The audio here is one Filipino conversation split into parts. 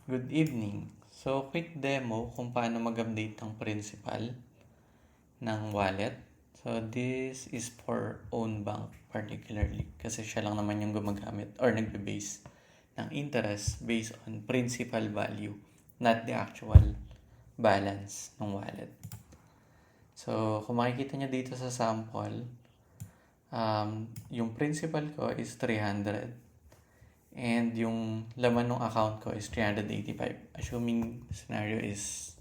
Good evening. So, quick demo kung paano mag-update ng principal ng wallet. So, this is for own bank particularly kasi siya lang naman yung gumagamit or nagbe-base ng interest based on principal value, not the actual balance ng wallet. So, kung makikita nyo dito sa sample, yung principal ko is 300. And yung laman ng account ko is 385. Assuming the scenario is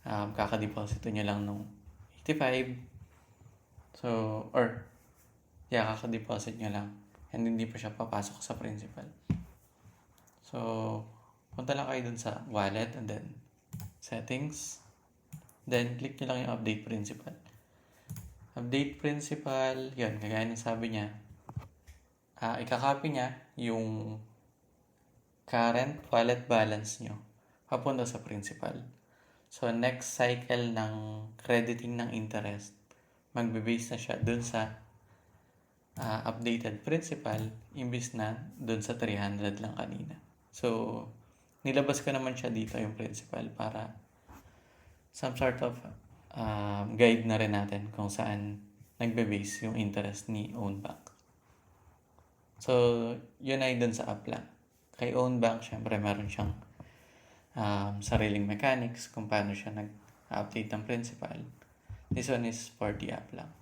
kakadeposito nyo lang nung 85. So, kakadeposit nyo lang. And hindi pa siya papasok sa principal. So, punta lang kayo dun sa wallet and then settings. Then, click nyo lang yung update principal. Update principal, yun, kagaya ng sabi niya, ikakopy niya yung current wallet balance nyo papunta sa principal. So, next cycle ng crediting ng interest, magbe-base na siya dun sa updated principal imbis na dun sa 300 lang kanina. So, nilabas ko naman siya dito yung principal para some sort of guide na rin natin kung saan nagbe-base yung interest ni own bank. So, yun ay dun sa app lang. Kay own bank, syempre meron siyang sariling mechanics kung paano siya nag-update ng principal. This one is for the app lang.